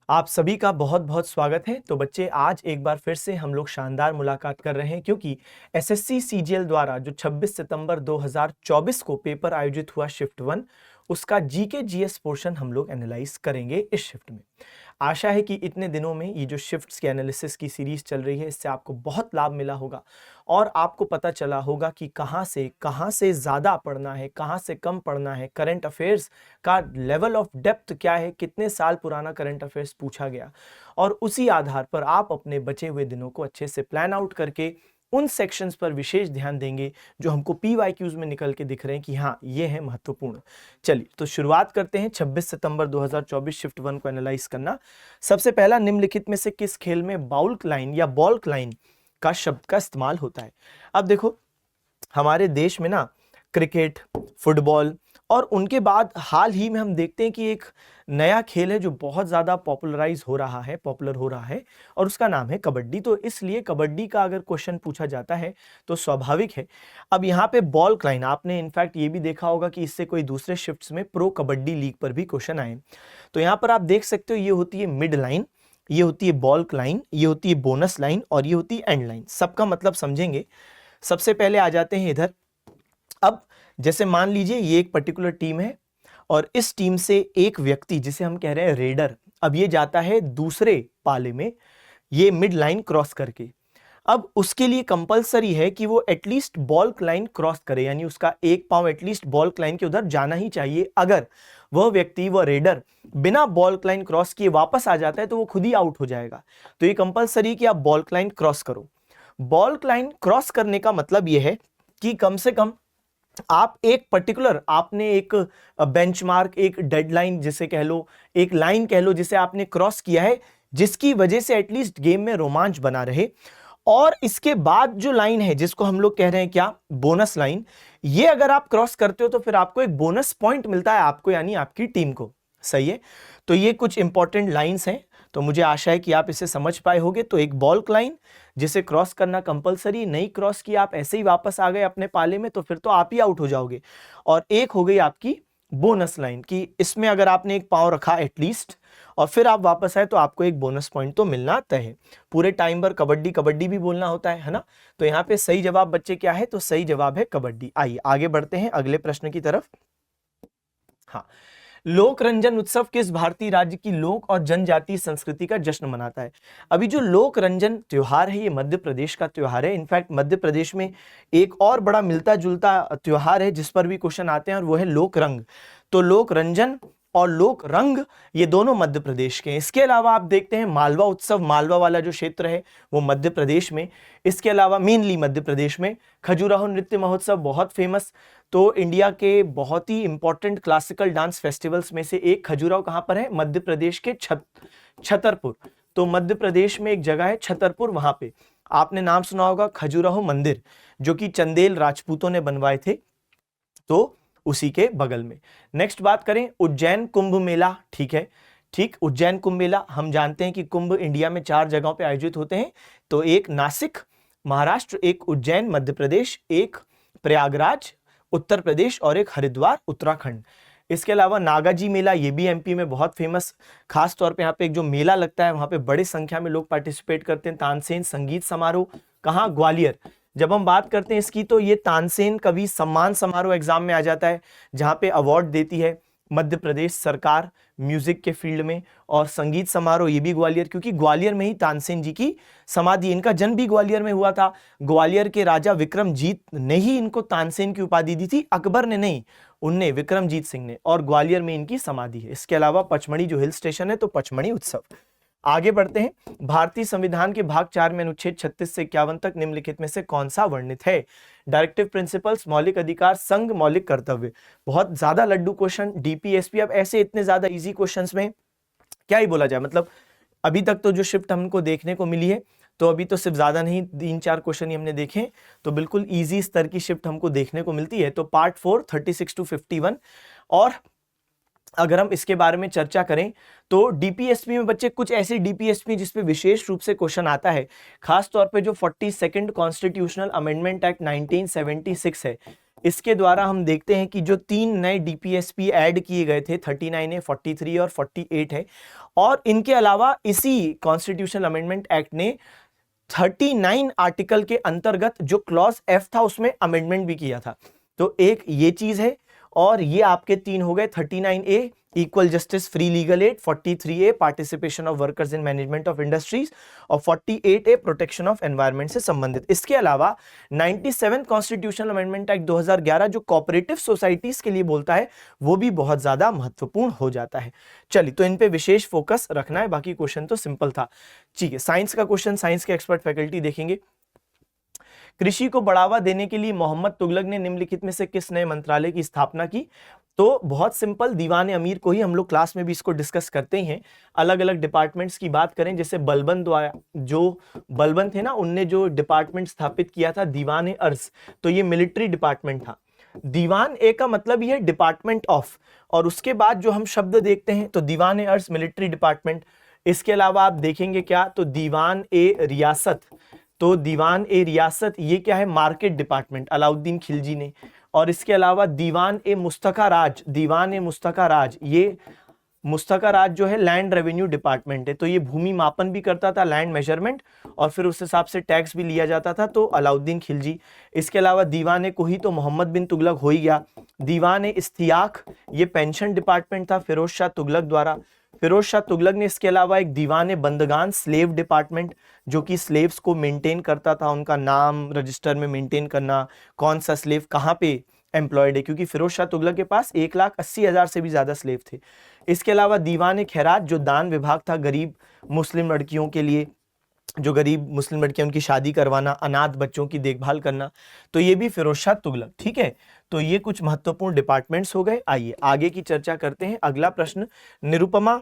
आप सभी का बहुत बहुत स्वागत है। तो बच्चे, आज एक बार फिर से हम लोग शानदार मुलाकात कर रहे हैं, क्योंकि एसएससी सीजीएल द्वारा जो 26 सितंबर 2024 को पेपर आयोजित हुआ शिफ्ट 1, उसका जीके जीएस पोर्शन हम लोग एनालाइज करेंगे इस शिफ्ट में। आशा है कि इतने दिनों में ये जो शिफ्ट्स के एनालिसिस की सीरीज चल रही है, इससे आपको बहुत लाभ मिला होगा और आपको पता चला होगा कि कहाँ से ज़्यादा पढ़ना है, कहाँ से कम पढ़ना है, करंट अफेयर्स का लेवल ऑफ डेप्थ क्या है, कितने साल पुराना करंट अफेयर्स पूछा गया, और उसी आधार पर आप अपने बचे हुए दिनों को अच्छे से प्लान आउट करके उन सेक्शंस पर विशेष ध्यान देंगे जो हमको पीवाईक्यूज में निकल के दिख रहे हैं कि हाँ, ये है महत्वपूर्ण। चलिए, तो शुरुआत करते हैं 26 सितंबर 2024 शिफ्ट 1 को एनालाइज करना। सबसे पहला, निम्नलिखित में से किस खेल में बाउल्क लाइन या बॉल्क लाइन का शब्द का इस्तेमाल होता है? अब देखो, हमारे देश में ना क्रिकेट, फुटबॉल और उनके बाद हाल ही में हम देखते हैं कि एक नया खेल है जो बहुत ज़्यादा पॉपुलर हो रहा है और उसका नाम है कबड्डी। तो इसलिए कबड्डी का अगर क्वेश्चन पूछा जाता है तो स्वाभाविक है। अब यहाँ पे बॉल लाइन, आपने इनफैक्ट ये भी देखा होगा कि इससे कोई दूसरे शिफ्ट्स में प्रो कबड्डी लीग पर भी क्वेश्चन आए। तो यहाँ पर आप देख सकते हो, ये होती है मिड लाइन, ये होती है बॉल्क लाइन, ये होती है बोनस लाइन और ये होती है एंड लाइन। सबका मतलब समझेंगे। सबसे पहले आ जाते हैं इधर। अब जैसे मान लीजिए ये एक पर्टिकुलर टीम है और इस टीम से एक व्यक्ति, जिसे हम कह रहे हैं रेडर, अब ये जाता है दूसरे पाले में, ये मिड लाइन क्रॉस करके। अब उसके लिए कंपलसरी है कि वो एटलीस्ट बॉल्क लाइन क्रॉस करे, यानी उसका एक पांव एटलीस्ट बॉल्क लाइन के उधर जाना ही चाहिए। अगर वह व्यक्ति, वह रेडर बिना बॉल्क लाइन क्रॉस किए वापस आ जाता है तो वो खुद ही आउट हो जाएगा। तो ये कंपलसरी कि आप बॉल्क लाइन क्रॉस करो। बॉल्क लाइन क्रॉस करने का मतलब यह है कि कम से कम आप एक पर्टिकुलर, आपने एक बेंचमार्क, एक डेडलाइन जिसे कह लो, एक लाइन कह लो, जिसे आपने क्रॉस किया है, जिसकी वजह से एटलीस्ट गेम में रोमांच बना रहे। और इसके बाद जो लाइन है, जिसको हम लोग कह रहे हैं क्या, बोनस लाइन, ये अगर आप क्रॉस करते हो तो फिर आपको एक बोनस पॉइंट मिलता है, आपको यानी आपकी टीम को। सही है। तो ये कुछ इंपॉर्टेंट लाइंस हैं, तो मुझे आशा है कि आप इसे समझ पाए होंगे। तो एक बॉल्क लाइन जिसे क्रॉस करना कंपलसरी, नहीं क्रॉस किया, आप ऐसे ही वापस आ गए अपने पाले में, तो फिर तो आप ही आउट हो जाओगे। और एक हो गई आपकी बोनस लाइन, कि इसमें अगर आपने एक पांव रखा एटलीस्ट और फिर आप वापस आए तो आपको एक बोनस पॉइंट तो मिलना तय है। पूरे टाइम पर कबड्डी कबड्डी भी बोलना होता है ना। तो यहाँ पे सही जवाब बच्चे क्या है? तो सही जवाब है कबड्डी। आइए आगे बढ़ते हैं अगले प्रश्न की तरफ। हाँ, लोक रंजन उत्सव किस भारतीय राज्य की लोक और जनजातीय संस्कृति का जश्न मनाता है? अभी जो लोक रंजन त्योहार है, ये मध्य प्रदेश का त्योहार है। इनफैक्ट मध्य प्रदेश में एक और बड़ा मिलता जुलता त्योहार है जिस पर भी क्वेश्चन आते हैं, और वो है लोक रंग। तो लोक रंजन और लोक रंग ये दोनों मध्य प्रदेश के हैं। इसके अलावा आप देखते हैं मालवा उत्सव, मालवा वाला जो क्षेत्र है वो मध्य प्रदेश में। इसके अलावा मेनली मध्य प्रदेश में खजुराहो नृत्य महोत्सव बहुत फेमस। तो इंडिया के बहुत ही इंपॉर्टेंट क्लासिकल डांस फेस्टिवल्स में से एक खजुराहो कहां पर है? मध्य प्रदेश के छतरपुर। तो मध्य प्रदेश में एक जगह है छतरपुर, वहां पे आपने नाम सुना होगा खजुराहो मंदिर, जो कि चंदेल राजपूतों ने बनवाए थे, तो उसी के बगल में। नेक्स्ट बात करें उज्जैन कुंभ मेला। ठीक है, ठीक, उज्जैन कुंभ मेला हम जानते हैं कि कुंभ इंडिया में 4 जगहों पे आयोजित होते हैं। तो एक नासिक महाराष्ट्र, एक उज्जैन मध्य प्रदेश, एक प्रयागराज उत्तर प्रदेश और एक हरिद्वार उत्तराखंड। इसके अलावा नागाजी मेला, ये भी एमपी में बहुत फेमस। खास तौर पे यहाँ पे एक जो मेला लगता है वहां पे बड़ी संख्या में लोग पार्टिसिपेट करते हैं। तानसेन संगीत समारोह कहाँ? ग्वालियर। जब हम बात करते हैं इसकी, तो ये तानसेन कवि सम्मान समारोह एग्जाम में आ जाता है, जहां पे अवार्ड देती है मध्य प्रदेश सरकार म्यूजिक के फील्ड में। और संगीत समारोह ये भी ग्वालियर, क्योंकि ग्वालियर में ही तानसेन जी की समाधि, इनका जन्म भी ग्वालियर में हुआ था। ग्वालियर के राजा विक्रमजीत ने ही इनको तानसेन की उपाधि दी थी, अकबर ने नहीं, उनने, विक्रमजीत सिंह ने। और ग्वालियर में इनकी समाधि है। इसके अलावा पचमढ़ी जो हिल स्टेशन है, तो पचमढ़ी उत्सव। आगे बढ़ते हैं। भारतीय संविधान के भाग 4 में अनुच्छेद 36 से 51 तक निम्नलिखित में से कौन सा वर्णित है? डायरेक्टिव प्रिंसिपल्स, मौलिक अधिकार, संघ, मौलिक कर्तव्य। बहुत ज्यादा लड्डू क्वेश्चन, डीपीएसपी। अब ऐसे इतने ज्यादा इजी क्वेश्चंस में क्या ही बोला जाए, मतलब अभी तक तो जो शिफ्ट हमको देखने को मिली है, तो अभी तो सिर्फ ज्यादा नहीं, 3-4 क्वेश्चन ही हमने देखे, तो बिल्कुल इजी स्तर की शिफ्ट हमको देखने को मिलती है। तो पार्ट 4 36 to 51। और अगर हम इसके बारे में चर्चा करें तो डीपीएसपी में बच्चे कुछ ऐसे डीपीएसपी जिसपे विशेष रूप से क्वेश्चन आता है, खास तौर पे जो 42nd कॉन्स्टिट्यूशनल अमेंडमेंट एक्ट 1976 है, इसके द्वारा हम देखते हैं कि जो 3 नए डीपीएसपी ऐड किए गए थे, 39 है, 43 और 48 है, और इनके अलावा इसी कॉन्स्टिट्यूशनल अमेंडमेंट एक्ट ने 39 आर्टिकल के अंतर्गत जो क्लॉज एफ था उसमें अमेंडमेंट भी किया था। तो एक ये चीज है, और ये आपके 3 हो गए, 39A equal justice free legal aid, 43A participation of workers in management of industries, और 48A प्रोटेक्शन ऑफ एनवायरनमेंट से संबंधित। इसके अलावा 97 कॉन्स्टिट्यूशनल अमेंडमेंट एक्ट 2011 जो कोऑपरेटिव सोसाइटीज के लिए बोलता है, वो भी बहुत ज्यादा महत्वपूर्ण हो जाता है। चलिए, तो इन पे विशेष फोकस रखना है, बाकी क्वेश्चन तो सिंपल था। ठीक है, साइंस का क्वेश्चन, साइंस के एक्सपर्ट फैकल्टी देखेंगे। कृषि को बढ़ावा देने के लिए मोहम्मद तुगलक ने निम्नलिखित में से किस नए मंत्रालय की स्थापना की? तो बहुत सिंपल, दीवान अमीर को ही हम लोग क्लास में भी इसको डिस्कस करते ही हैं। अलग अलग डिपार्टमेंट्स की बात करें, जैसे बलबन द्वारा, जो बलबन थे ना, उनने जो डिपार्टमेंट स्थापित किया था दीवान अर्ज, तो ये मिलिट्री डिपार्टमेंट था। दीवान ए का मतलब ये डिपार्टमेंट ऑफ, और उसके बाद जो हम शब्द देखते हैं तो दीवान अर्ज मिलिट्री डिपार्टमेंट। इसके अलावा आप देखेंगे क्या, तो दीवान ए रियासत, तो दीवान ए रियासत ये क्या है, मार्केट डिपार्टमेंट, अलाउद्दीन खिलजी ने। और इसके अलावा दीवान ए मुस्तका राज, दीवान ए मुस्तका राज, ये मुस्तका राज जो है लैंड रेवेन्यू डिपार्टमेंट है, तो ये भूमि मापन भी करता था, लैंड मेजरमेंट, और फिर उस हिसाब से टैक्स भी लिया जाता था, तो अलाउद्दीन खिलजी। इसके अलावा दीवान ए कोही तो मोहम्मद बिन तुगलक हो ही गया। दीवान ए इस्तियाक ये पेंशन डिपार्टमेंट था फिरोज शाह तुगलक द्वारा। फिरोज शाह तुगलक ने इसके अलावा एक दीवान बंदगान स्लेव डिपार्टमेंट, जो कि स्लेव्स को मेंटेन करता था, उनका नाम रजिस्टर में मेंटेन करना, कौन सा स्लेव कहाँ पे एम्प्लॉयड है, क्योंकि फिरोज शाह तुगलक के पास 1,80,000 से भी ज्यादा स्लेव थे। इसके अलावा दीवान खैरात जो दान विभाग था गरीब मुस्लिम लड़कियों के लिए, जो गरीब मुस्लिम लड़कियां उनकी शादी करवाना, अनाथ बच्चों की देखभाल करना, तो ये भी फिरोज शाह तुगलक। ठीक है, तो ये कुछ महत्वपूर्ण डिपार्टमेंट्स हो गए। आइए आगे की चर्चा करते हैं। अगला प्रश्न, निरुपमा,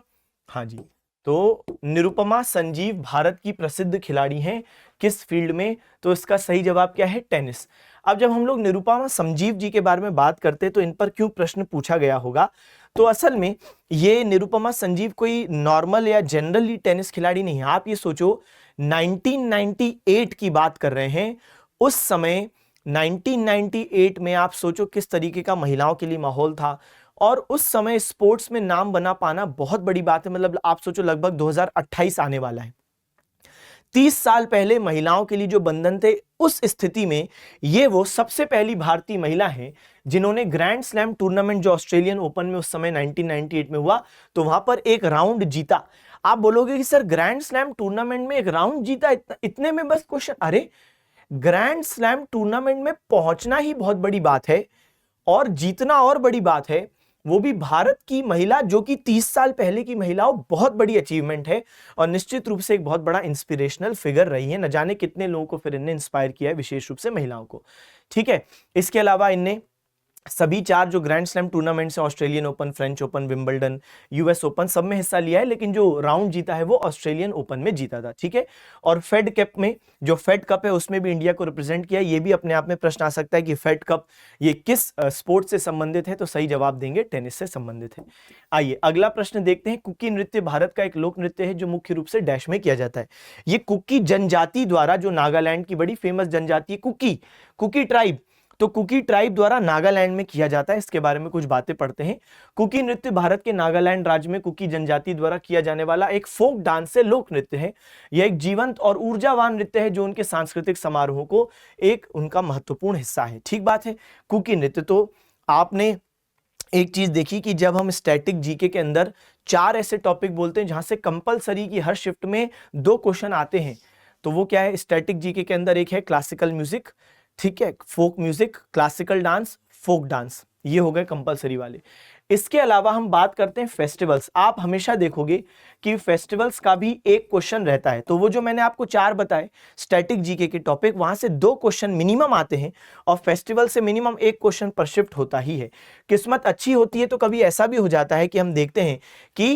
हाँ जी, तो निरुपमा संजीव भारत की प्रसिद्ध खिलाड़ी हैं किस फील्ड में? तो इसका सही जवाब क्या है, टेनिस। अब जब हम लोग निरुपमा संजीव जी के बारे में बात करते हैं तो इन पर क्यों प्रश्न पूछा गया होगा? तो असल में ये निरुपमा संजीव कोई नॉर्मल या जनरली टेनिस खिलाड़ी नहीं है। आप ये सोचो 1998 की बात कर रहे हैं, उस समय 1998 में आप सोचो किस तरीके का महिलाओं के लिए माहौल था, और उस समय स्पोर्ट्स में नाम बना पाना बहुत बड़ी बात है। मतलब आप सोचो लगभग 2028 आने वाला है, 30 साल पहले महिलाओं के लिए जो बंधन थे, उस स्थिति में ये वो सबसे पहली भारतीय महिला है जिन्होंने ग्रैंड स्लैम टूर्नामेंट जो ऑस्ट्रेलियन ओपन में उस समय 1998 में हुआ, तो वहां पर एक राउंड जीता। आप बोलोगे कि सर ग्रैंड स्लैम टूर्नामेंट में एक राउंड जीता, इतने में बस क्वेश्चन, अरे ग्रैंड स्लैम टूर्नामेंट में पहुंचना ही बहुत बड़ी बात है, और जीतना और बड़ी बात है, वो भी भारत की महिला जो कि 30 साल पहले की महिला, बहुत बड़ी अचीवमेंट है, और निश्चित रूप से एक बहुत बड़ा इंस्पिरेशनल फिगर रही है। न जाने कितने लोगों को फिर इनने इंस्पायर किया है, विशेष रूप से महिलाओं को। ठीक है, इसके अलावा इनने सभी 4 जो ग्रैंड स्लैम टूर्नामेंट्स हैं, Australian open, French open, Wimbledon, US open, सब में हिस्सा लिया है, लेकिन जो राउंड जीता है वो ऑस्ट्रेलियन ओपन में जीता था। ठीक है, और फेड कप में, जो फेड कप है उसमें भी इंडिया को रिप्रेजेंट किया। ये भी अपने आप में प्रश्न आ सकता है कि फेड कप ये किस स्पोर्ट से संबंधित है, तो सही जवाब देंगे टेनिस से संबंधित है। आइए अगला प्रश्न देखते हैं। कुकी नृत्य भारत का एक लोक नृत्य है जो मुख्य रूप से डैश में किया जाता है। ये कुकी जनजाति द्वारा, जो नागालैंड की बड़ी फेमस जनजाति है कुकी ट्राइब, तो कुकी ट्राइब द्वारा नागालैंड में किया जाता है। इसके बारे में कुछ बातें पढ़ते हैं। कुकी नृत्य भारत के नागालैंड राज्य में कुकी जनजाति द्वारा किया जाने वाला एक फोक डांस से लोक नृत्य है। यह एक जीवंत और ऊर्जावान नृत्य है जो उनके सांस्कृतिक समारोहों को एक उनका महत्वपूर्ण हिस्सा है। ठीक बात है, कुकी नृत्य। तो आपने एक चीज देखी कि जब हम स्टैटिक जीके के अंदर 4 ऐसे टॉपिक बोलते हैं जहां से कंपलसरी की हर शिफ्ट में 2 क्वेश्चन आते हैं, तो वो क्या है? स्टैटिक जीके के अंदर एक है क्लासिकल म्यूजिक, ठीक है, folk music, classical dance, folk dance, ये हो गए कंपलसरी वाले। इसके अलावा हम बात करते हैं फेस्टिवल्स। आप हमेशा देखोगे कि फेस्टिवल्स का भी एक क्वेश्चन रहता है। तो वो जो मैंने आपको 4 बताए स्टैटिक जीके के टॉपिक, वहां से 2 क्वेश्चन मिनिमम आते हैं, और फेस्टिवल से मिनिमम 1 क्वेश्चन पर शिफ्ट होता ही है। किस्मत अच्छी होती है तो कभी ऐसा भी हो जाता है कि हम देखते हैं कि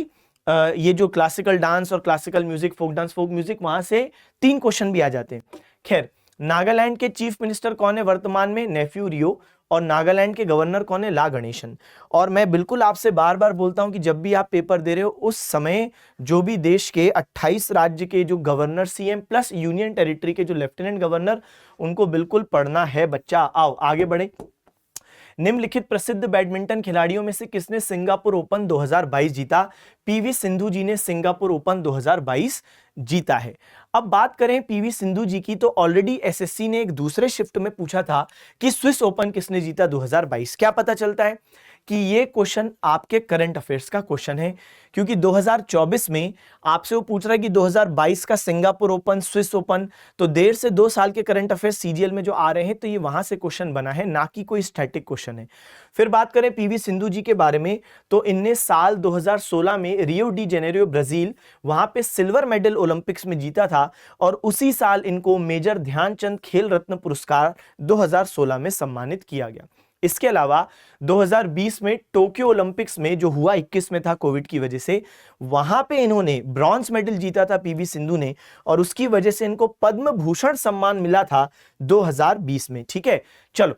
ये जो क्लासिकल डांस और classical music, folk dance, folk music, वहां से 3 क्वेश्चन भी आ जाते हैं। खैर, नागालैंड के चीफ मिनिस्टर कौन है वर्तमान में? नेफ्यू रियो। और नागालैंड के गवर्नर कौन है? ला गणेशन। और मैं बिल्कुल आपसे बार बार बोलता हूं कि जब भी आप पेपर दे रहे हो, उस समय जो भी देश के 28 राज्य के जो governor, CM plus union territory के जो लेफ्टिनेंट गवर्नर, उनको बिल्कुल पढ़ना है बच्चा। आओ आगे बढ़े। निम्नलिखित प्रसिद्ध बैडमिंटन खिलाड़ियों में से किसने सिंगापुर ओपन 2022 जीता? पीवी सिंधु जी ने सिंगापुर ओपन 2022 जीता है। अब बात करें पीवी सिंधु जी की, तो ऑलरेडी एसएससी ने एक दूसरे शिफ्ट में पूछा था कि स्विस ओपन किसने जीता 2022। क्या पता चलता है कि ये क्वेश्चन आपके करंट अफेयर्स का क्वेश्चन है, क्योंकि 2024 में आपसे वो पूछ रहा है कि 2022 का सिंगापुर ओपन, स्विस ओपन, तो देर से 2 साल के करंट अफेयर्स सीजीएल में जो आ रहे हैं, तो ये वहां से क्वेश्चन बना है, ना कि कोई स्टैटिक क्वेश्चन है। फिर बात करें पीवी सिंधु जी के बारे में, तो इनने साल 2016 में रियो डी जेनेरियो ब्राजील, वहां पे सिल्वर मेडल ओलंपिक्स में जीता था, और उसी साल इनको मेजर ध्यानचंद खेल रत्न पुरस्कार 2016 में सम्मानित किया गया। इसके अलावा 2020 में टोक्यो ओलंपिक्स में, जो हुआ 21 में था कोविड की वजह से, वहां पे इन्होंने ब्रॉन्ज मेडल जीता था पीवी सिंधु ने, और उसकी वजह से इनको पद्म भूषण सम्मान मिला था 2020 में। ठीक है, चलो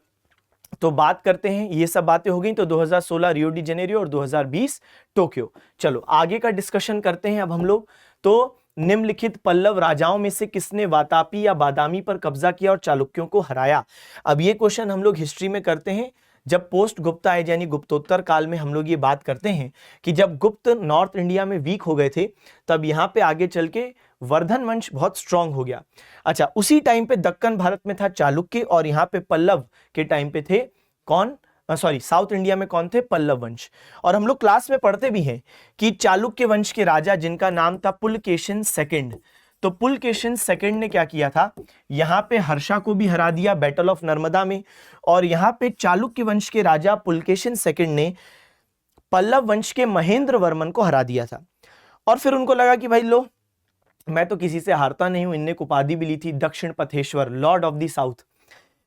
तो बात करते हैं, ये सब बातें हो गई। तो 2016 रियो डी जेनेरियो और 2020 टोक्यो। चलो आगे का डिस्कशन करते हैं अब हम लोग। तो निम्नलिखित पल्लव राजाओं में से किसने वातापी या बादामी पर कब्जा किया और चालुक्यों को हराया? अब ये क्वेश्चन हम लोग हिस्ट्री में करते हैं, जब पोस्ट गुप्ता एज यानी गुप्तोत्तर काल में हम लोग ये बात करते हैं कि जब गुप्त नॉर्थ इंडिया में वीक हो गए थे, तब यहाँ पे आगे चल के वर्धन वंश बहुत स्ट्रांग हो गया। अच्छा, उसी टाइम पे दक्कन भारत में था चालुक्य, और यहाँ पे पल्लव के टाइम पे थे कौन? साउथ इंडिया में कौन थे? पल्लव वंश। और हम लोग क्लास में पढ़ते भी हैं कि चालुक्य वंश के राजा जिनका नाम था पुलकेशिन सेकंड, तो पुलकेशिन सेकंड ने क्या किया था, यहां पे हर्षा को भी हरा दिया बैटल ऑफ नर्मदा में, और यहां पे चालुक्य वंश के राजा पुलकेशिन सेकंड ने पल्लव वंश के महेंद्र वर्मन को हरा दिया था। और फिर उनको लगा कि भाई लो, मैं तो किसी से हारता नहीं हूं, इनने उपाधि भी ली थी दक्षिण पथेश्वर, लॉर्ड ऑफ द साउथ।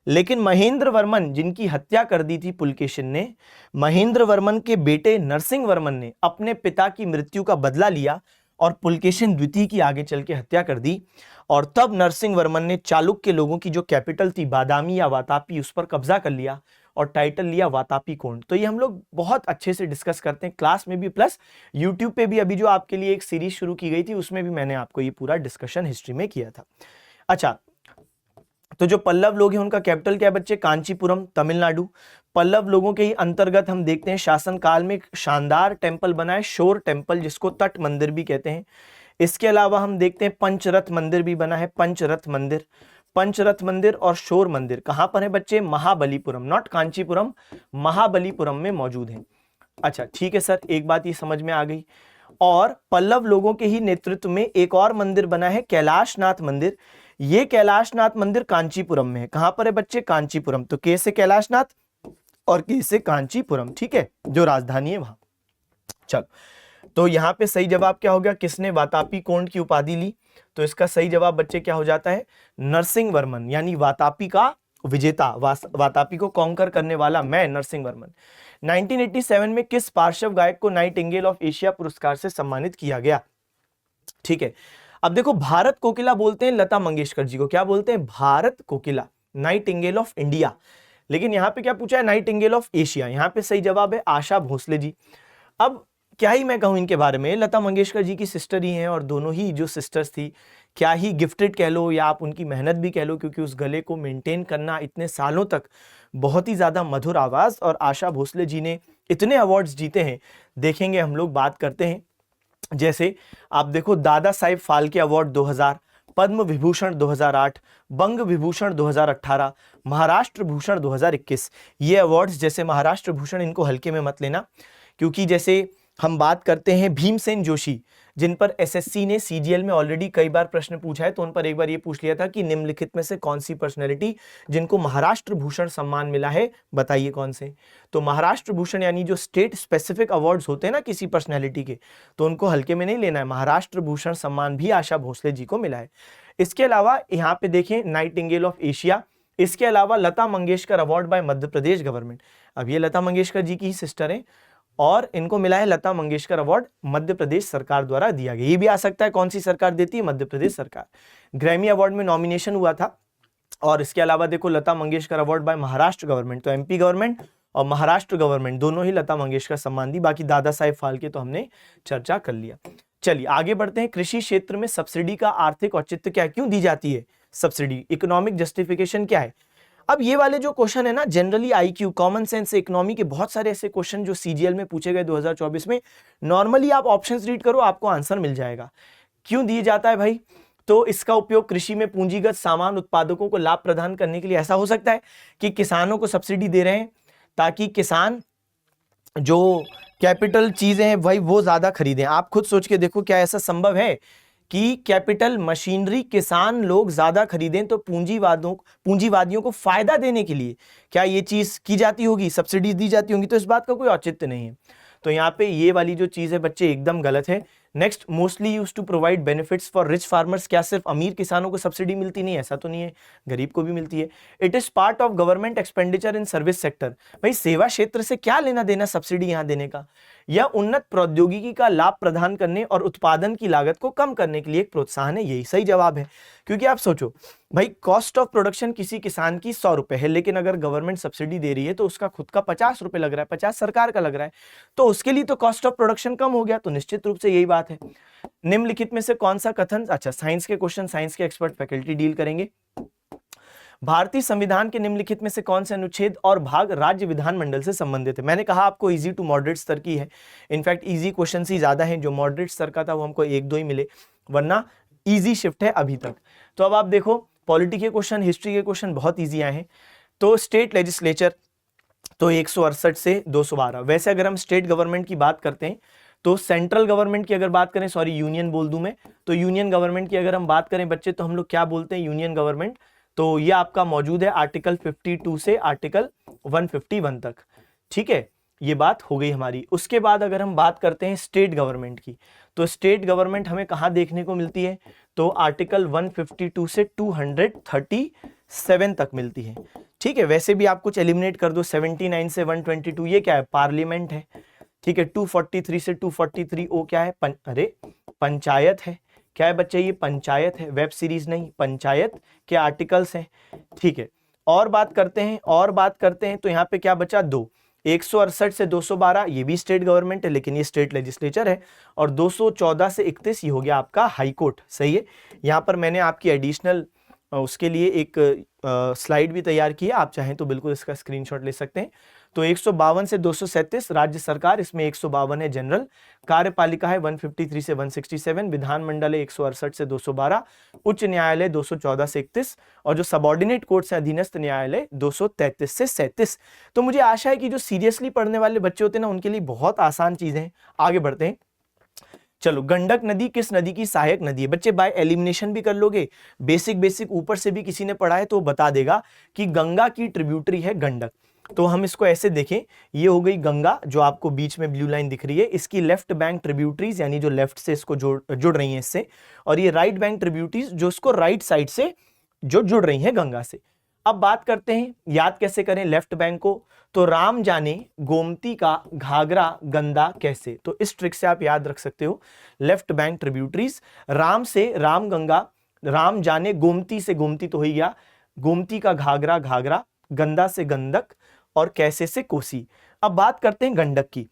लेकिन महेंद्र वर्मन, जिनकी हत्या कर दी थी पुलकेशिन ने, महेंद्र वर्मन के बेटे नरसिंह वर्मन ने अपने पिता की मृत्यु का बदला लिया और पुलकेशिन द्वितीय की आगे चल के हत्या कर दी। और तब नरसिंह वर्मन ने चालुक्य लोगों की जो कैपिटल थी बादामी या वातापी, उस पर कब्जा कर लिया और टाइटल लिया वातापी कोंड। तो ये हम लोग बहुत अच्छे से डिस्कस करते हैं क्लास में भी, प्लस यूट्यूब पे भी। अभी जो आपके लिए एक सीरीज शुरू की गई थी, उसमें भी मैंने आपको ये पूरा डिस्कशन हिस्ट्री में किया था। अच्छा, तो जो पल्लव लोग हैं उनका कैपिटल क्या है बच्चे? कांचीपुरम, तमिलनाडु। पल्लव लोगों के ही अंतर्गत हम देखते हैं शासन काल में एक शानदार टेंपल बना है, शोर टेंपल, जिसको तट मंदिर भी कहते हैं। इसके अलावा हम देखते हैं पंचरथ मंदिर भी बना है, पंचरथ मंदिर। पंचरथ मंदिर और शोर मंदिर कहां पर है बच्चे? महाबलीपुरम, नॉट कांचीपुरम, महाबलीपुरम में मौजूद है। अच्छा ठीक है सर, एक बात ये समझ में आ गई। और पल्लव लोगों के ही नेतृत्व में एक और मंदिर बना है, कैलाशनाथ मंदिर। ये कैलाशनाथ मंदिर कांचीपुरम में है। कहां पर है बच्चे? कांचीपुरम। तो के से कैलाशनाथ और के से कांचीपुरम, ठीक है, जो राजधानी है वहां। चलो, तो यहां पे सही जवाब क्या हो गया? किसने वातापी कोंड की उपाधि ली? तो इसका सही जवाब बच्चे क्या हो जाता है? नरसिंह वर्मन, यानी वातापी का विजेता, वातापी को कॉन्कर करने वाला मैं, नरसिंह वर्मन। 1987 में किस पार्श्व गायक को नाइटिंगेल ऑफ एशिया पुरस्कार से सम्मानित किया गया? ठीक है, अब देखो, भारत कोकिला बोलते हैं लता मंगेशकर जी को, क्या बोलते हैं? भारत कोकिला, नाइटिंगेल ऑफ इंडिया। लेकिन यहां पे क्या पूछा है? Nightingale of Asia. यहां पे सही जवाब है आशा भोसले जी। अब क्या ही मैं कहूं इनके बारे में, लता मंगेशकर जी की सिस्टर ही हैं, और दोनों ही जो सिस्टर्स थी, क्या ही गिफ्टेड कह लो या आप उनकी मेहनत भी कह लो, क्योंकि उस गले को मेंटेन करना इतने सालों तक, बहुत ही ज्यादा मधुर आवाज। और आशा भोसले जी ने इतने अवार्ड्स जीते हैं, देखेंगे हम लोग, बात करते हैं। जैसे आप देखो, दादा साहिब फाल्के अवार्ड 2000, पद्म विभूषण 2008, बंग विभूषण 2018, महाराष्ट्र भूषण 2021। ये अवार्ड्स, जैसे महाराष्ट्र भूषण, इनको हल्के में मत लेना, क्योंकि जैसे हम बात करते हैं भीमसेन जोशी, जिन पर एसएससी ने सीजीएल में ऑलरेडी कई बार प्रश्न पूछा है, तो उन पर एक बार ये पूछ लिया था कि निम्नलिखित में से कौन सी पर्सनैलिटी जिनको महाराष्ट्र भूषण सम्मान मिला है, बताइए कौन से। तो महाराष्ट्र भूषण यानी जो स्टेट स्पेसिफिक अवार्ड्स होते हैं ना किसी पर्सनैलिटी के, तो उनको हल्के में नहीं लेना है। महाराष्ट्र भूषण सम्मान भी आशा भोसले जी को मिला है। इसके अलावा यहाँ पे देखें, नाइटिंगेल ऑफ एशिया। इसके अलावा Lata Mangeshkar award by Madhya Pradesh government. अब ये लता मंगेशकर जी की ही सिस्टर है, और इनको मिला है लता मंगेशकर अवार्ड, मध्य प्रदेश सरकार द्वारा दिया गया। ये भी आ सकता है कौन सी सरकार देती है? मध्य प्रदेश सरकार। ग्रैमी अवार्ड में नॉमिनेशन हुआ था। और इसके अलावा देखो, Lata Mangeshkar award by Maharashtra government, तो एमपी गवर्नमेंट और महाराष्ट्र गवर्नमेंट दोनों ही लता मंगेशकर सम्मान दी। बाकी दादा साहेब फाल्के तो हमने चर्चा कर लिया। चलिए आगे बढ़ते हैं। कृषि क्षेत्र में सब्सिडी का आर्थिक औचित्य क्या है? क्यों दी जाती है सब्सिडी? इकोनॉमिक जस्टिफिकेशन क्या है? अब ये वाले जो क्वेश्चन है ना, generally IQ, common sense, economy के बहुत सारे ऐसे क्वेश्चन जो सीजीएल में पूछे गए 2024 में, नॉर्मली आप ऑप्शंस रीड करो, आपको आंसर मिल जाएगा। क्यों दिए जाता है भाई? तो इसका उपयोग कृषि में पूंजीगत सामान उत्पादकों को लाभ प्रदान करने के लिए ऐसा हो सकता है कि किसानों को सब्सिडी दे रहे हैं ताकि किसान जो कैपिटल चीजें हैं भाई वो ज्यादा खरीदें। आप खुद सोच के देखो, क्या ऐसा संभव है कि कैपिटल मशीनरी किसान लोग ज्यादा खरीदें तो पूंजीवादियों को फायदा देने के लिए क्या ये चीज की जाती होगी, सब्सिडीज दी जाती होंगी? तो इस बात का कोई औचित्य नहीं है। तो यहाँ पे ये वाली जो चीज है बच्चे एकदम गलत है। Next, mostly use to provide benefits for rich farmers, क्या सिर्फ अमीर किसानों को सब्सिडी मिलती? नहीं, ऐसा तो नहीं है, गरीब को भी मिलती है। It is part of government expenditure in service sector, भाई सेवा क्षेत्र से क्या लेना देना सब्सिडी यहां देने का? यह उन्नत प्रौद्योगिकी का लाभ प्रदान करने और उत्पादन की लागत को कम करने के लिए एक प्रोत्साहन है। यही सही जवाब है, क्योंकि आप सोचो भाई, कॉस्ट ऑफ प्रोडक्शन किसी किसान की 100 रुपए है, लेकिन अगर गवर्नमेंट सब्सिडी दे रही है तो उसका खुद का 50 रुपए लग रहा है, 50 सरकार का लग रहा है, तो उसके लिए तो कॉस्ट ऑफ प्रोडक्शन कम हो गया। तो निश्चित रूप से यही बात है। निम्नलिखित में से कौन सा कथन, अच्छा साइंस के क्वेश्चन, साइंस के एक्सपर्ट फैकल्टी डील करेंगे। भारतीय संविधान के निम्नलिखित में से कौन से अनुच्छेद और भाग राज्य विधानमंडल से संबंधित है? मैंने कहा आपको इजी टू मॉडरेट स्तर की है, इनफैक्ट इजी क्वेश्चन ही ज्यादा है, जो मॉडरेट स्तर का था वो हमको 1-2 ही मिले, वरना इजी शिफ्ट है अभी तक। तो अब आप देखो, पॉलिटी के क्वेश्चन, हिस्ट्री के क्वेश्चन बहुत ईजी आए हैं। तो स्टेट लेजिस्लेचर तो 168 से 212। वैसे अगर हम स्टेट गवर्नमेंट की बात करते हैं तो सेंट्रल गवर्नमेंट की अगर बात करें, सॉरी यूनियन बोल दूं मैं, तो यूनियन गवर्नमेंट की अगर हम बात करें बच्चे तो हम लोग क्या बोलते हैं यूनियन गवर्नमेंट, तो ये आपका मौजूद है आर्टिकल 52 से आर्टिकल 151 तक। ठीक है, ये बात हो गई हमारी। उसके बाद अगर हम बात करते हैं स्टेट गवर्नमेंट की, तो स्टेट गवर्नमेंट हमें कहां देखने को मिलती है? तो आर्टिकल 152 से 237 तक मिलती है। ठीक है, वैसे भी आप कुछ एलिमिनेट कर दो, 79 से 122 ये क्या है? पार्लियामेंट है। ठीक है, 243 से 243 ओ क्या है? पंचायत है। क्या है बच्चे? ये पंचायत है, वेब सीरीज नहीं, पंचायत के आर्टिकल्स हैं। ठीक है, और बात करते हैं तो यहाँ पे क्या बचा? 2, 168 से 212 ये भी स्टेट गवर्नमेंट है, लेकिन ये स्टेट लेजिस्लेचर है। और 214 से 31 ये हो गया आपका हाई कोर्ट। सही है, यहाँ पर मैंने आपकी एडिशनल उसके लिए एक स्लाइड भी तैयार की है, आप चाहें तो बिल्कुल इसका स्क्रीनशॉट ले सकते हैं। तो 152 से 237 राज्य सरकार, इसमें 152 है जनरल, कार्यपालिका है 153 से 167, विधानमंडल है 168 से 212, उच्च न्यायालय 214 से 31, और जो सबऑर्डिनेट कोर्ट से अधीनस्थ न्यायालय 233 से 37। तो मुझे आशा है कि जो सीरियसली पढ़ने वाले बच्चे होते हैं ना, उनके लिए बहुत आसान चीजें हैं। आगे बढ़ते हैं। चलो, गंडक नदी किस नदी की सहायक नदी है? बच्चे बाय एलिमिनेशन भी कर लोगे, बेसिक ऊपर से भी किसी ने पढ़ा है तो बता देगा कि गंगा की ट्रिब्यूटरी है गंडक। तो हम इसको ऐसे देखें, ये हो गई गंगा जो आपको बीच में ब्लू लाइन दिख रही है, इसकी लेफ्ट बैंक ट्रिब्यूटरीज यानी जो लेफ्ट से इसको जुड़ रही हैं इससे, और ये राइट बैंक ट्रिब्यूटरीज जो इसको राइट साइड से जो जुड़ रही हैं गंगा से। अब बात करते हैं याद कैसे करें लेफ्ट बैंक को, तो राम जाने गोमती का घाघरा गंदा कैसे, तो इस ट्रिक से आप याद रख सकते हो। लेफ्ट बैंक ट्रिब्यूटरीज, राम से राम गंगा, राम जाने गोमती से गोमती तो हो गया, गोमती का घाघरा घाघरा, गंदा से गंदक, और कैसे से कोसी। अब बात करते हैं गंडक की,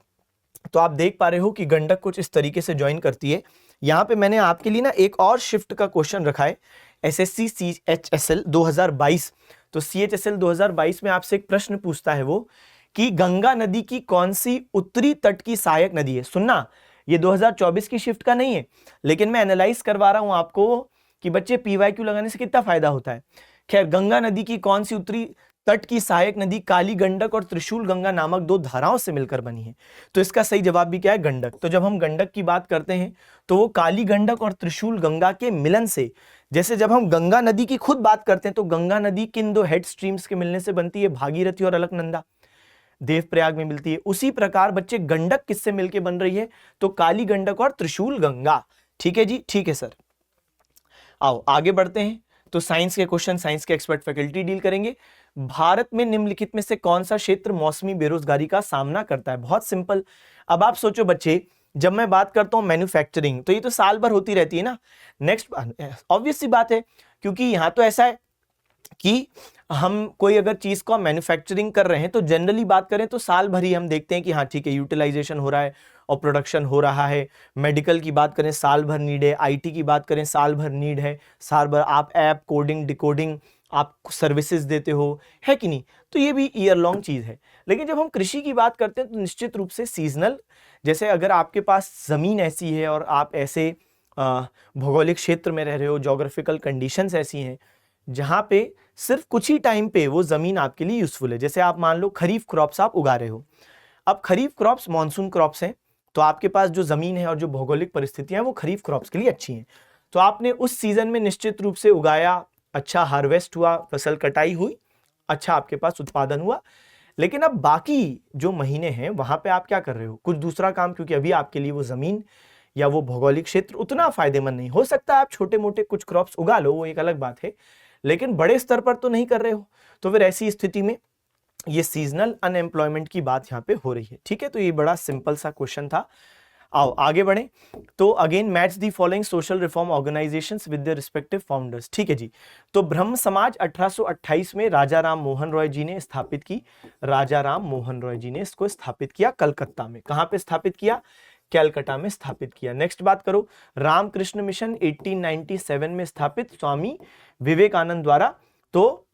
तो आप देख पा रहे हो कि गंडक कुछ इस तरीके से ज्वाइन करती है। यहां पे मैंने आपके लिए ना एक और शिफ्ट का क्वेश्चन रखा है, एसएससी CHSL 2022। तो CHSL 2022 में आपसे एक प्रश्न पूछता है वो कि गंगा नदी की कौन सी उत्तरी तट की सहायक नदी है? सुनना, ये 2024 की शिफ्ट का नहीं है, लेकिन मैं एनालाइज करवा रहा हूं आपको कि बच्चे PYQ लगाने से कितना फायदा होता है। खैर, गंगा नदी की कौन सी उत्तरी तट की सहायक नदी काली गंडक और त्रिशूल गंगा नामक 2 धाराओं से मिलकर बनी है? तो इसका सही जवाब भी क्या है? गंडक। तो जब हम गंडक की बात करते हैं तो वो काली गंडक और त्रिशूल गंगा के मिलन से, जैसे जब हम गंगा नदी की खुद बात करते हैं तो गंगा नदी किन 2 हेड स्ट्रीम्स के मिलने से बनती है? भागीरथी और अलकनंदा, देवप्रयाग में मिलती है। उसी प्रकार बच्चे गंडक किससे मिलकर बन रही है? तो काली गंडक और त्रिशूल गंगा। ठीक है जी, ठीक है सर। आओ आगे बढ़ते हैं। तो साइंस के क्वेश्चन, साइंस के एक्सपर्ट फैकल्टी डील करेंगे। भारत में निम्नलिखित में से कौन सा क्षेत्र मौसमी बेरोजगारी का सामना करता है? बहुत सिंपल। अब आप सोचो बच्चे, जब मैं बात करता हूं मैन्युफैक्चरिंग, तो ये तो साल भर होती रहती है ना। नेक्स्ट, ऑब्वियस सी बात है, क्योंकि यहां तो ऐसा है कि हम कोई अगर चीज को मैन्युफैक्चरिंग कर रहे हैं तो जनरली बात करें तो साल भर ही हम देखते हैं कि हाँ ठीक है, यूटिलाइजेशन हो रहा है और प्रोडक्शन हो रहा है। मेडिकल की बात करें साल भर नीड है, IT की बात करें साल भर नीड है, साल भर आप ऐप कोडिंग डिकोडिंग आप सर्विसेज देते हो, है कि नहीं, तो ये भी ईयर लॉन्ग चीज है। लेकिन जब हम कृषि की बात करते हैं तो निश्चित रूप से सीजनल, जैसे अगर आपके पास जमीन ऐसी है और आप ऐसे भौगोलिक क्षेत्र में रह रहे हो, जोग्राफिकल कंडीशंस ऐसी हैं जहां पे सिर्फ कुछ ही टाइम पे वो जमीन आपके लिए यूजफुल है। जैसे आप मान लो खरीफ क्रॉप्स आप उगा रहे हो, अब खरीफ क्रॉप्स मॉनसून क्रॉप्स हैं, तो आपके पास जो जमीन है और जो भौगोलिक परिस्थितियां हैं वो खरीफ क्रॉप्स के लिए अच्छी हैं, तो आपने उस सीजन में निश्चित रूप से उगाया, अच्छा हार्वेस्ट हुआ, फसल कटाई हुई, अच्छा आपके पास उत्पादन हुआ। लेकिन अब बाकी जो महीने हैं वहां पे आप क्या कर रहे हो, कुछ दूसरा काम, क्योंकि अभी आपके लिए वो जमीन या वो भौगोलिक क्षेत्र उतना फायदेमंद नहीं हो सकता। आप छोटे मोटे कुछ क्रॉप्स उगा लो, वो एक अलग बात है, लेकिन बड़े स्तर पर तो नहीं कर रहे हो। तो फिर ऐसी स्थिति में ये सीजनल अनएम्प्लॉयमेंट की बात यहाँ पे हो रही है। ठीक है, तो ये बड़ा सिंपल सा क्वेश्चन था। आओ आगे बढ़ें। तो again match the following social reform organisations with their respective founders. ठीक है जी, तो ब्रह्म समाज 1828 में राजा राम मोहन रॉय जी ने स्थापित की। राजा राम मोहन रॉय जी ने इसको स्थापित किया कलकत्ता में। कहां पे स्थापित किया? कैलकाटा में स्थापित किया। नेक्स्ट बात करो, रामकृष्ण मिशन 1897 में स्थापित स्वामी विवेकानंद द्वारा। तो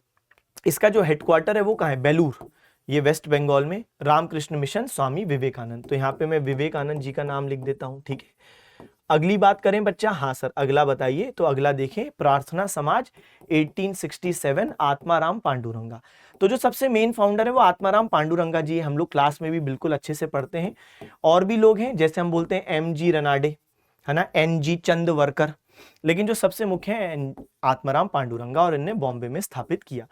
इसका जो हेडक्वार्टर है वो कहाँ है? बेलूर, ये वेस्ट बंगाल में। रामकृष्ण मिशन स्वामी विवेकानंद, तो यहाँ पे मैं विवेकानंद जी का नाम लिख देता हूँ। ठीक है, अगली बात करें बच्चा। हाँ सर, अगला बताइए। तो अगला देखें, प्रार्थना समाज 1867, आत्माराम पांडुरंगा। तो जो सबसे मेन फाउंडर है वो आत्माराम पांडुरंगा जी है। हम लोग क्लास में भी बिल्कुल अच्छे से पढ़ते हैं। और भी लोग हैं, जैसे हम बोलते हैं MG रनाडे, है ना, NG चंदवरकर, लेकिन जो सबसे मुख्य है आत्माराम पांडुरंगा, और इनने बॉम्बे में स्थापित किया।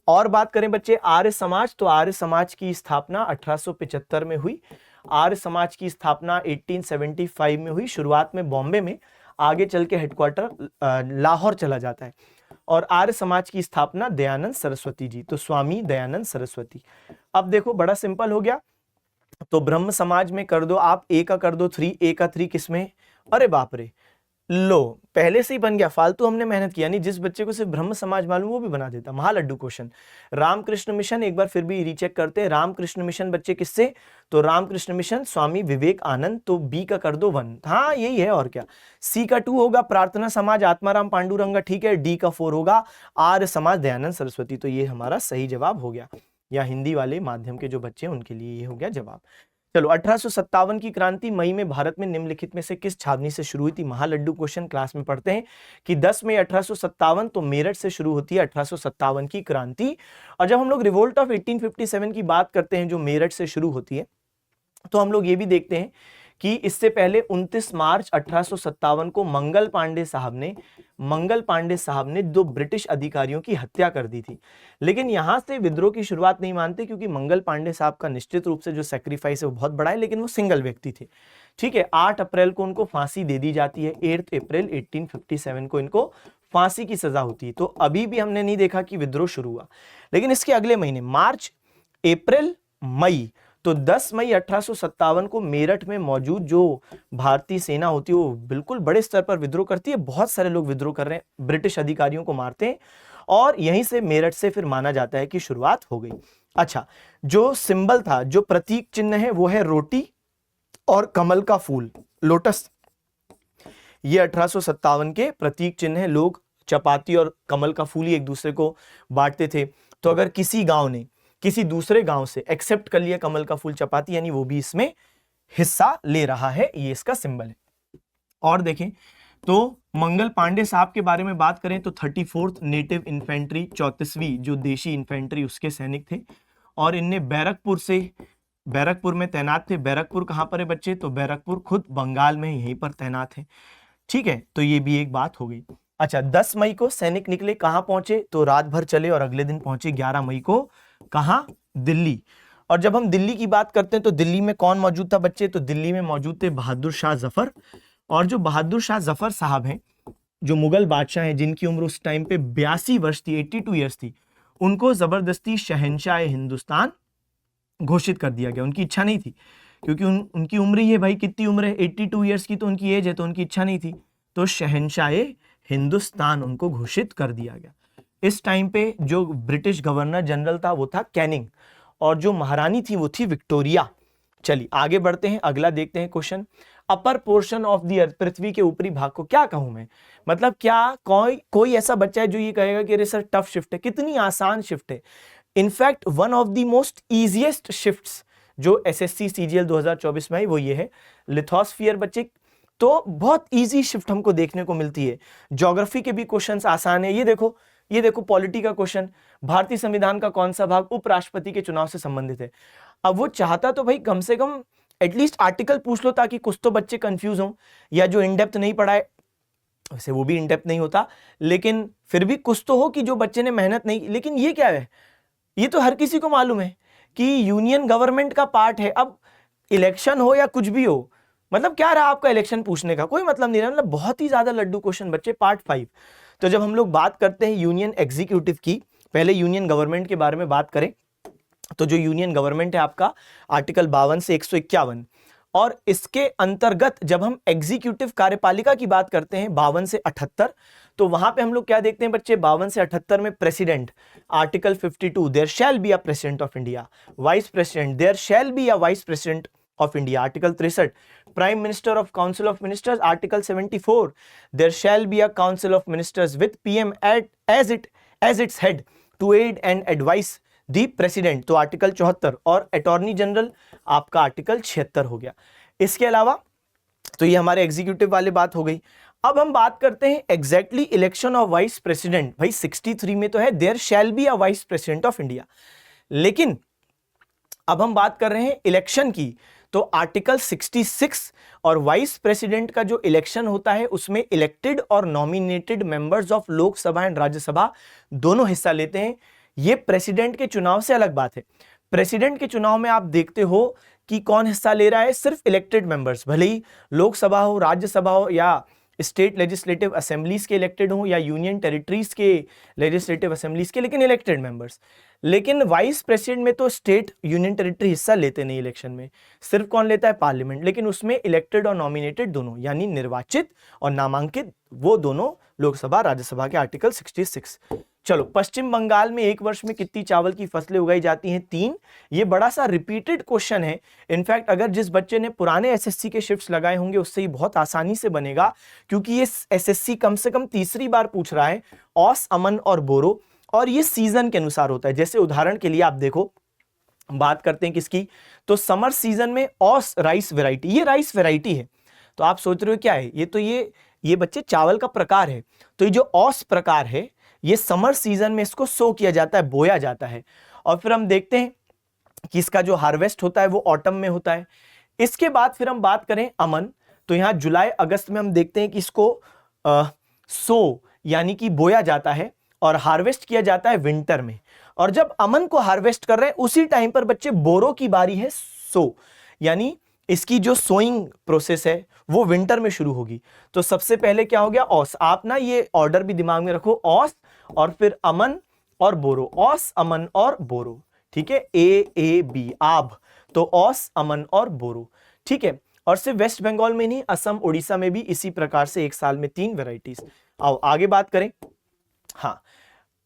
और बात करें बच्चे आर्य समाज, तो आर्य समाज की स्थापना 1875 में हुई। आर्य समाज की स्थापना 1875 में हुई, शुरुआत में बॉम्बे में, आगे चल के हेडक्वार्टर लाहौर चला जाता है। और आर्य समाज की स्थापना दयानंद सरस्वती जी, तो स्वामी दयानंद सरस्वती। अब देखो बड़ा सिंपल हो गया। तो ब्रह्म समाज में कर दो आप A का कर दो 3, A का 3 किसमें? अरे बाप रे, लो पहले से ही बन गया, फालतू हमने मेहनत किया नहीं। जिस बच्चे को सिर्फ ब्रह्म समाज मालूम वो भी बना देता। महालड्डू क्वेश्चन। रामकृष्ण मिशन एक बार फिर भी रीचेक करते हैं। रामकृष्ण मिशन बच्चे किससे? तो रामकृष्ण मिशन स्वामी विवेकानंद, तो B का कर दो 1। हाँ यही है, और क्या। C का 2 होगा प्रार्थना समाज आत्माराम पांडुरंगा, ठीक है। D का 4 होगा आर्य समाज दयानंद सरस्वती, तो ये हमारा सही जवाब हो गया। या हिंदी वाले माध्यम के जो बच्चे हैं उनके लिए ये हो गया जवाब। चलो 1857 की क्रांति मई में भारत में निम्नलिखित में से किस छावनी से शुरू हुई थी? महालड्डू क्वेश्चन क्लास में पढ़ते हैं कि 10 मई 1857, तो मेरठ से शुरू होती है 1857 की क्रांति। और जब हम लोग रिवोल्ट ऑफ 1857 की बात करते हैं जो मेरठ से शुरू होती है, तो हम लोग ये भी देखते हैं कि इससे पहले 29 मार्च 1857 को मंगल पांडे साहब ने 2 ब्रिटिश अधिकारियों की हत्या कर दी थी। लेकिन यहां से विद्रोह की शुरुआत नहीं मानते, क्योंकि मंगल पांडे साहब का निश्चित रूप से जो सैक्रिफाइस है वो बहुत बड़ा है, लेकिन वो सिंगल व्यक्ति थे। ठीक है, 8 अप्रैल को उनको फांसी दे दी जाती है। 8 अप्रैल 1857 को इनको फांसी की सजा होती है। तो अभी भी हमने नहीं देखा कि विद्रोह शुरू हुआ। लेकिन इसके अगले महीने मार्च, अप्रैल, मई, तो 10 मई 1857 को मेरठ में मौजूद जो भारतीय सेना होती है वो बिल्कुल बड़े स्तर पर विद्रोह करती है। बहुत सारे लोग विद्रोह कर रहे हैं, ब्रिटिश अधिकारियों को मारते हैं, और यहीं से मेरठ से फिर माना जाता है कि शुरुआत हो गई। अच्छा, जो सिंबल था, जो प्रतीक चिन्ह है वो है रोटी और कमल का फूल, लोटस। ये 1857 के प्रतीक चिन्ह है। लोग चपाती और कमल का फूल ही एक दूसरे को बांटते थे। तो अगर किसी गांव ने किसी दूसरे गांव से एक्सेप्ट कर लिया कमल का फूल चपाती, यानी वो भी इसमें हिस्सा ले रहा है, ये इसका सिंबल है। और देखें तो मंगल पांडे साहब के बारे में बात करें तो 34th नेटिव इन्फेंट्री, 34वीं जो देशी इन्फेंट्री, उसके सैनिक थे। और इनने बैरकपुर में तैनात थे। बैरकपुर कहां पर है बच्चे? तो बैरकपुर खुद बंगाल में यहीं पर तैनात है। ठीक है, तो ये भी एक बात हो गई। अच्छा, 10 मई को सैनिक निकले, कहां पहुंचे? तो रात भर चले और अगले दिन पहुंचे 11 मई को, कहां? दिल्ली। और जब हम दिल्ली की बात करते हैं तो दिल्ली में कौन मौजूद था बच्चे? तो दिल्ली में मौजूद थे बहादुर शाह जफर। और जो बहादुर शाह जफर साहब हैं, जो मुगल बादशाह हैं, जिनकी उम्र उस टाइम पे 82 वर्ष थी, 82 ईयर्स थी, उनको जबरदस्ती शहंशाह हिंदुस्तान घोषित कर दिया गया। उनकी इच्छा नहीं थी, क्योंकि उनकी उम्र ही है भाई, कितनी उम्र है? 82 ईयर्स की तो उनकी एज है, तो उनकी इच्छा नहीं थी, तो शहंशाह हिंदुस्तान उनको घोषित कर दिया गया। इस टाइम पे जो ब्रिटिश गवर्नर जनरल था वो था कैनिंग, और जो महारानी थी वो थी विक्टोरिया। चलिए आगे बढ़ते हैं, अगला देखते हैं question. Upper portion of the earth, पृथ्वी के ऊपरी भाग को क्या कहूं मैं, मतलब क्या कोई ऐसा बच्चा है जो ये कहेगा कि अरे सर टफ शिफ्ट है, कितनी आसान शिफ्ट है। In fact one of the most easiest shifts जो एसएससी सीजीएल 2024 में आई वो ये है लिथोस्फीयर बच्चे। तो बहुत इजी शिफ्ट हमको देखने को मिलती है। ज्योग्राफी के भी क्वेश्चंस आसान है, ये देखो पॉलिटी का क्वेश्चन, भारतीय संविधान का कौन सा भाग उपराष्ट्रपति के चुनाव से संबंधित है। अब वो चाहता तो भाई कम से कम एटलीस्ट आर्टिकल पूछ लो ताकि कुछ तो बच्चे कंफ्यूज हों, या जो इन डेप्थ नहीं पढ़ा है, वैसे वो भी इन डेप्थ नहीं होता, लेकिन फिर भी कुछ तो हो कि जो बच्चे ने मेहनत नहीं। लेकिन ये क्या है, ये तो हर किसी को मालूम है कि यूनियन गवर्नमेंट का पार्ट है। अब इलेक्शन हो या कुछ भी हो, मतलब क्या रहा आपका इलेक्शन पूछने का, कोई मतलब नहीं रहा। मतलब बहुत ही ज्यादा लड्डू क्वेश्चन बच्चे। पार्ट 5। तो जब हम लोग बात करते हैं यूनियन एग्जीक्यूटिव की, पहले यूनियन गवर्नमेंट के बारे में बात करें तो जो यूनियन गवर्नमेंट है आपका आर्टिकल 52 से 151, और इसके अंतर्गत जब हम एग्जीक्यूटिव कार्यपालिका की बात करते हैं 52 से 78, तो वहां पे हम लोग क्या देखते हैं बच्चे, 52 से 78 में president, article 52 there shall be a president of India, vice president there shall be a vice president of India, article 63 prime minister of council of ministers, article 74 there shall be a council of ministers with PM as its head to aid and advise the president, तो article 74, और attorney general आपका article 76 हो गया। इसके अलावा तो ये हमारे एग्जीक्यूटिव वाले बात हो गई। अब हम बात करते हैं exactly election of vice president. भाई 63 में तो है there shall be a vice president of India, लेकिन अब हम बात कर रहे हैं इलेक्शन की, तो आर्टिकल 66 और वाइस प्रेसिडेंट का जो इलेक्शन होता है उसमें इलेक्टेड और nominated members of Lok Sabha and Rajya Sabha दोनों हिस्सा लेते हैं। ये प्रेसिडेंट के चुनाव से अलग बात है। प्रेसिडेंट के चुनाव में आप देखते हो कि कौन हिस्सा ले रहा है, सिर्फ इलेक्टेड मेंबर्स, भले ही लोकसभा हो, राज्यसभा हो, या स्टेट लेजिस्लेटिव असेंबलीज के इलेक्टेड हो, या यूनियन टेरिटरीज के लेजिस्लेटिव असेंबलीज के, लेकिन इलेक्टेड मेंबर्स। लेकिन वाइस प्रेसिडेंट में तो स्टेट यूनियन टेरिटरी हिस्सा लेते नहीं इलेक्शन में, सिर्फ कौन लेता है, पार्लियामेंट। लेकिन उसमें इलेक्टेड और नॉमिनेटेड दोनों, यानी निर्वाचित और नामांकित, वो दोनों लोकसभा राज्यसभा के, आर्टिकल 66। चलो, पश्चिम बंगाल में एक वर्ष में कितनी चावल की फसलें उगाई जाती हैं, 3। ये बड़ा सा रिपीटेड क्वेश्चन है। इनफैक्ट अगर जिस बच्चे ने पुराने एसएससी के शिफ्ट्स लगाए होंगे उससे ही बहुत आसानी से बनेगा, क्योंकि ये एसएससी कम से कम तीसरी बार पूछ रहा है औस, अमन और बोरो, और ये सीजन के अनुसार होता है। जैसे उदाहरण के लिए आप देखो, बात करते हैं किसकी, तो समर सीजन में औस राइस वेराइटी, ये राइस वेराइटी है। तो आप सोच रहे हो क्या है, ये तो ये बच्चे चावल का प्रकार है। तो ये जो औस प्रकार है, ये समर सीजन में इसको सो किया जाता है, बोया जाता है, और फिर हम देखते हैं कि इसका जो हार्वेस्ट होता है वो ऑटम में होता है। इसके बाद फिर हम बात करें अमन, तो यहां जुलाई अगस्त में हम देखते हैं कि इसको सो यानी कि बोया जाता है और हार्वेस्ट किया जाता है विंटर में। और जब अमन को हार्वेस्ट कर रहे हैं उसी टाइम पर बच्चे बोरो की बारी है सो, यानी इसकी जो सोइंग प्रोसेस है वो विंटर में शुरू होगी। तो सबसे पहले क्या हो गया, औस। आप ना ये ऑर्डर भी दिमाग में रखो, औस और फिर अमन और बोरो, औस, अमन और बोरो, ठीक है, ए बी, आब। तो औस, अमन और बोरो, ठीक है। और सिर्फ वेस्ट बंगाल में नहीं, असम, उड़ीसा में भी इसी प्रकार से एक साल में 3 वेराइटीज। आओ आगे बात करें। हाँ,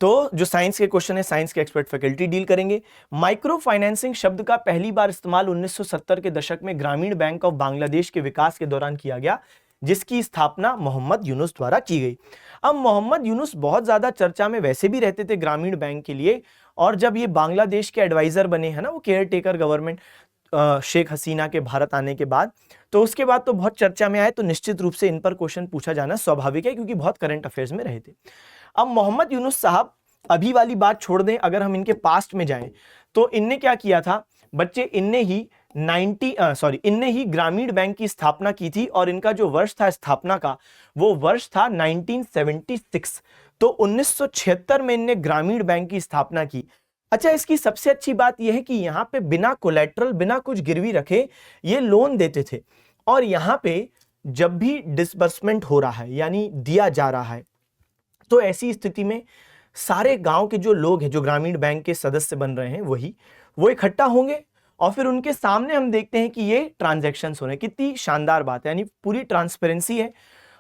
तो जो साइंस के क्वेश्चन है, साइंस के एक्सपर्ट फैकल्टी डील करेंगे। माइक्रो फाइनेंसिंग शब्द का पहली बार इस्तेमाल 1970 के दशक में ग्रामीण बैंक ऑफ बांग्लादेश के विकास के दौरान किया गया, जिसकी स्थापना मोहम्मद यूनुस द्वारा की गई। अब मोहम्मद यूनुस बहुत ज्यादा चर्चा में वैसे भी रहते थे ग्रामीण बैंक के लिए, और जब ये बांग्लादेश के एडवाइजर बने हैं ना, वो care taker government Sheikh Hasina के भारत आने के बाद, तो उसके बाद तो बहुत चर्चा में आए। तो निश्चित रूप से इन पर क्वेश्चन पूछा जाना स्वाभाविक है, क्योंकि बहुत करंट अफेयर्स में रहे थे। अब मोहम्मद यूनुस साहब, अभी वाली बात छोड़ दें, अगर हम इनके पास्ट में जाएं तो इनने क्या किया था बच्चे, इनने ही ग्रामीण बैंक की स्थापना की थी, और इनका जो वर्ष था स्थापना का, वो वर्ष था 1976। तो 1976 में इनने ग्रामीण बैंक की स्थापना की। अच्छा, इसकी सबसे अच्छी बात यह है कि यहां पे बिना कोलैटरल, बिना कुछ गिरवी रखे ये लोन देते थे, और यहां पे जब भी डिसबर्समेंट हो रहा है यानी दिया जा रहा है, तो ऐसी स्थिति में सारे गांव के जो लोग हैं, जो ग्रामीण बैंक के सदस्य बन रहे हैं, वो इकट्ठा होंगे, और फिर उनके सामने हम देखते हैं कि ये ट्रांजैक्शंस हो रहे हैं। कितनी शानदार बात है, यानी पूरी ट्रांसपेरेंसी है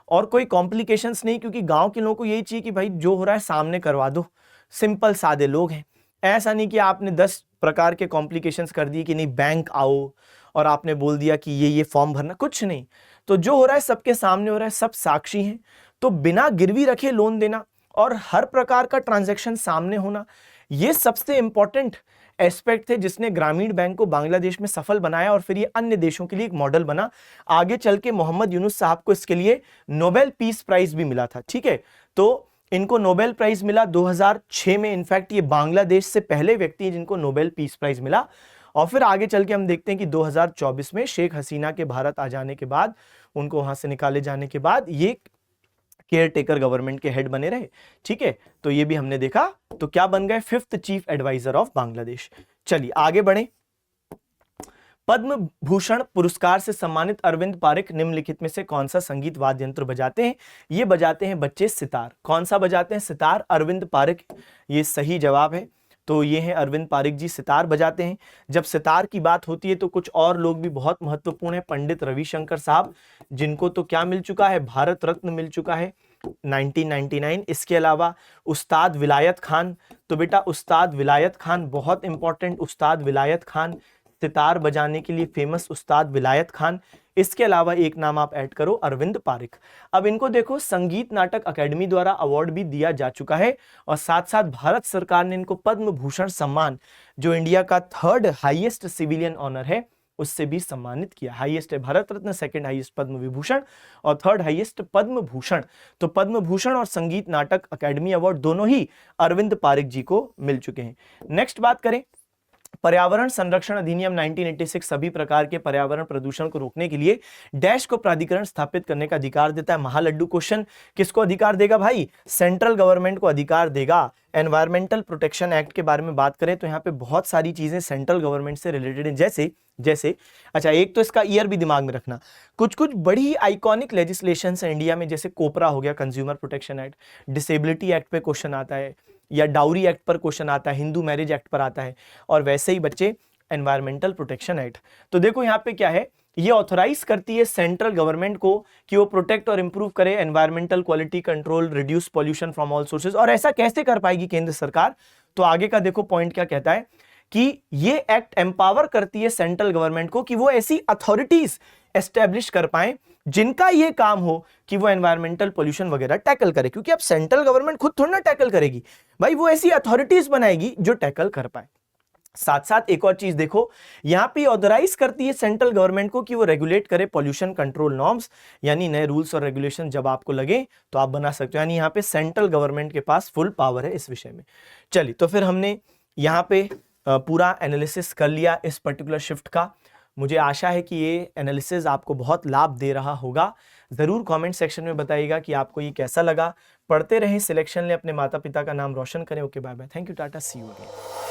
और कोई कॉम्प्लिकेशंस नहीं, क्योंकि गांव के लोगों को यही चाहिए कि भाई जो हो रहा है सामने करवा दो। सिंपल सादे लोग हैं, ऐसा नहीं कि आपने 10 प्रकार के कॉम्प्लिकेशंस कर दिए कि नहीं बैंक आओ और आपने बोल दिया कि ये फॉर्म भरना, कुछ नहीं। तो जो हो रहा है सबके सामने हो रहा है, सब साक्षी हैं। तो बिना गिरवी रखे लोन देना और हर प्रकार का ट्रांजैक्शन सामने होना, ये सबसे इंपॉर्टेंट एस्पेक्ट थे जिसने ग्रामीण बैंक को बांग्लादेश में सफल बनाया और फिर ये अन्य देशों के लिए एक मॉडल बना। आगे चल के मोहम्मद यूनुस साहब को इसके लिए नोबेल पीस प्राइज भी मिला था, ठीक है। तो इनको नोबेल प्राइज मिला 2006 में। इनफैक्ट ये बांग्लादेश से पहले व्यक्ति हैं जिनको नोबेल पीस प्राइज मिला। और फिर आगे चल के हम देखते हैं कि 2024 में शेख हसीना के भारत आ जाने के बाद, उनको वहां से निकाले जाने के बाद ये केयर टेकर गवर्नमेंट के हेड बने रहे, ठीक है। तो ये भी हमने देखा। तो क्या बन गए? 5th chief adviser of Bangladesh. चलिए आगे बढ़े। पद्म भूषण पुरस्कार से सम्मानित अरविंद पारिक निम्नलिखित में से कौन सा संगीत वाद्य यंत्र बजाते हैं? ये बजाते हैं बच्चे सितार। कौन सा बजाते हैं? सितार। अरविंद पारिक, ये सही जवाब है। तो ये हैं अरविंद पारिक जी, सितार बजाते हैं। जब सितार की बात होती है तो कुछ और लोग भी बहुत महत्वपूर्ण है। पंडित रविशंकर साहब, जिनको तो क्या मिल चुका है? भारत रत्न मिल चुका है 1999। इसके अलावा उस्ताद विलायत खान, तो बेटा उस्ताद विलायत खान बहुत इंपॉर्टेंट, उस्ताद विलायत खान, सितार बजाने के लिए फेमस उस्ताद विलायत खान। इसके अलावा एक नाम आप ऐड करो, अरविंद पारिक। अब इनको देखो, संगीत नाटक अकेडमी द्वारा अवार्ड भी दिया जा चुका है और साथ साथ भारत सरकार ने इनको पद्म भूषण सम्मान, जो इंडिया का 3rd हाईएस्ट सिविलियन ऑनर है, उससे भी सम्मानित किया। हाईएस्ट है भारत रत्न, 2nd हाईएस्ट पद्म विभूषण और 3rd हाईएस्ट पद्म भूषण। तो पद्म भूषण और संगीत नाटक अकेडमी अवार्ड दोनों ही अरविंद पारिक जी को मिल चुके हैं। नेक्स्ट बात करें, पर्यावरण संरक्षण अधिनियम 1986 सभी प्रकार के पर्यावरण प्रदूषण को रोकने के लिए डैश को प्राधिकरण स्थापित करने का अधिकार देता है। महालड्डू क्वेश्चन, किसको अधिकार देगा भाई? सेंट्रल गवर्नमेंट को अधिकार देगा। एनवायरमेंटल प्रोटेक्शन एक्ट के बारे में बात करें तो यहाँ पे बहुत सारी चीजें सेंट्रल गवर्नमेंट से रिलेटेड हैं, जैसे अच्छा, एक तो इसका ईयर भी दिमाग में रखना। कुछ बड़ी आइकॉनिक लेजिस्लेशन है इंडिया में, जैसे कोपरा हो गया, consumer protection act, disability act पे क्वेश्चन आता है, या डाउरी एक्ट पर क्वेश्चन आता है, हिंदू मैरिज एक्ट पर आता है, और वैसे ही बच्चे एनवायरमेंटल प्रोटेक्शन एक्ट। तो देखो यहाँ पे क्या है, ये ऑथोराइज करती है सेंट्रल गवर्नमेंट को कि वो प्रोटेक्ट और इंप्रूव करे environmental quality control, reduce pollution from all sources. और ऐसा कैसे कर पाएगी केंद्र सरकार? तो आगे का देखो पॉइंट क्या कहता है कि ये एक्ट एम्पावर करती है सेंट्रल गवर्नमेंट को कि वो ऐसी अथॉरिटीज एस्टेब्लिश कर पाए जिनका ये काम हो कि वो एनवायरमेंटल पोल्यूशन वगैरह टैकल करे। क्योंकि अब सेंट्रल गवर्नमेंट खुद थोड़ी ना टैकल करेगी भाई, वो ऐसी अथॉरिटीज बनाएगी जो टैकल कर पाए। साथ साथ एक और चीज देखो, यहां पे ऑथराइज करती है सेंट्रल गवर्नमेंट को कि वो रेगुलेट करे पॉल्यूशन कंट्रोल नॉर्म्स, यानी नए रूल्स और रेगुलेशन जब आपको लगे तो आप बना सकते हो। यानी यहां पे सेंट्रल गवर्नमेंट के पास फुल पावर है इस विषय में। चलिए, तो फिर हमने यहां पे पूरा एनालिसिस कर लिया इस पर्टिकुलर शिफ्ट का। मुझे आशा है कि ये एनालिसिस आपको बहुत लाभ दे रहा होगा। जरूर कमेंट सेक्शन में बताइएगा कि आपको ये कैसा लगा। पढ़ते रहें, सिलेक्शन लें, अपने माता पिता का नाम रोशन करें। Okay, bye bye, thank you, tata, see you again.